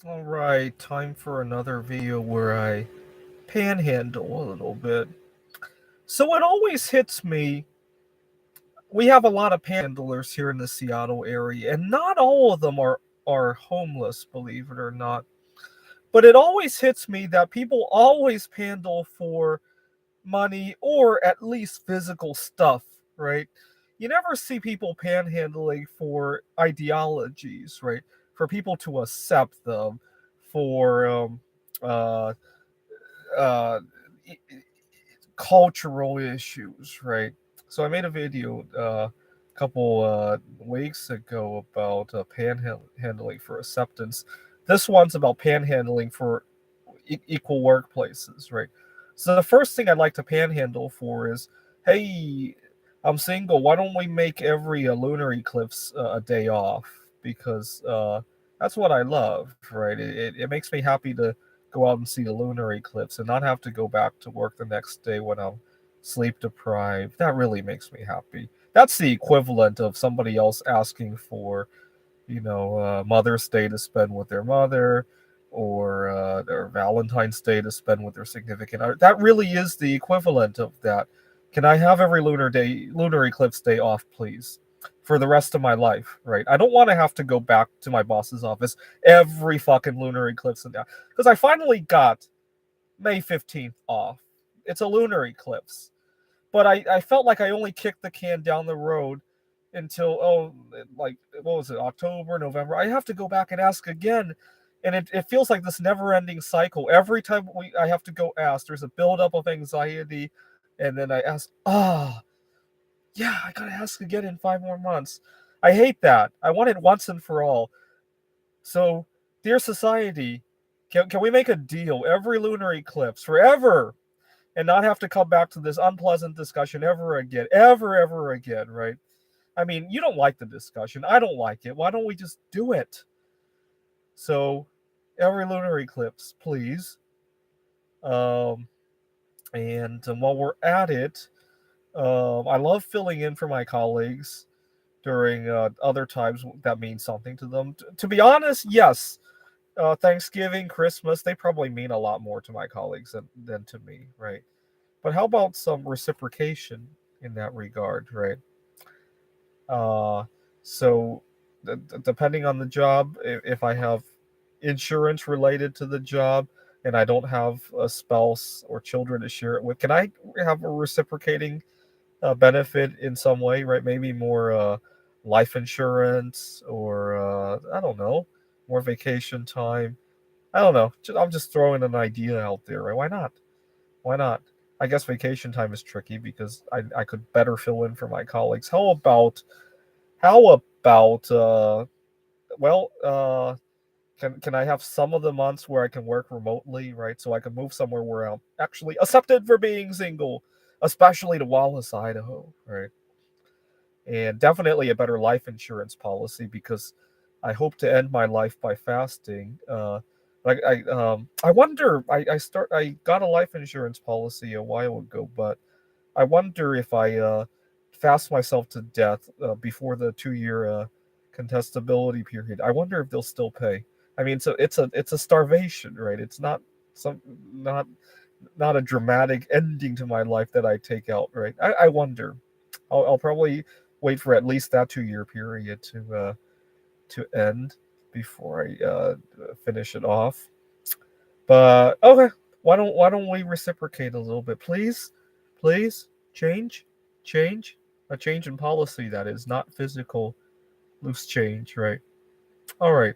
Alright, time for another video where I panhandle a little bit. So it always hits me, we have a lot of panhandlers here in the Seattle area, and not all of them are homeless, believe it or not. But it always hits me that people always panhandle for money or at least physical stuff, right? You never see people panhandling for ideologies, right? For people to accept them, for uh, uh, cultural issues, right? So I made a video a couple weeks ago about panhandling for acceptance. This one's about panhandling for equal workplaces, right? So the first thing I'd like to panhandle for is, hey, I'm single. Why don't we make every lunar eclipse a day off? Because that's what I love, right? It makes me happy to go out and see the lunar eclipse and not have to go back to work the next day when I'm sleep deprived. That really makes me happy. That's the equivalent of somebody else asking for, Mother's Day to spend with their mother, or their Valentine's Day to spend with their significant other. That really is the equivalent of that. Can I have every lunar eclipse day off, please, for the rest of my life? Right? I don't want to have to go back to my boss's office every fucking lunar eclipse, because I finally got May 15th off. It's a lunar eclipse, but I felt like I only kicked the can down the road until, like, what was it, October, November. I have to go back and ask again, and it feels like this never-ending cycle. Every time I have to go ask, there's a buildup of anxiety, and then I ask, yeah, I gotta ask again in 5 more months. I hate that. I want it once and for all. So, dear society, can we make a deal? Every lunar eclipse, forever, and not have to come back to this unpleasant discussion ever again, ever again, right? I mean, you don't like the discussion. I don't like it. Why don't we just do it? So, every lunar eclipse, please. Um, and while we're at it, I love filling in for my colleagues during other times that mean something to them. To be honest, yes, Thanksgiving, Christmas, they probably mean a lot more to my colleagues than to me, right? But how about some reciprocation in that regard, right? Uh, so, depending on the job, if I have insurance related to the job and I don't have a spouse or children to share it with, can I have a reciprocating benefit in some way, right? Maybe more life insurance, or I don't know, more vacation time. I don't know. I'm just throwing an idea out there, right? Why not? Why not? I guess vacation time is tricky because I could better fill in for my colleagues. How about well, can I have some of the months where I can work remotely, right? So I can move somewhere where I'm actually accepted for being single, especially to Wallace, Idaho, right? And definitely a better life insurance policy, because I hope to end my life by fasting. I wonder. I got a life insurance policy a while ago, but I wonder if I fast myself to death before the 2 year contestability period. I wonder if they'll still pay. I mean, it's a starvation, right? It's some not not a dramatic ending to my life that I take out, right? I wonder. I'll probably wait for at least that 2 year period to end before I finish it off. But okay, why don't we reciprocate a little bit, please? Please change a change in policy, that is not physical loose change, right? All right.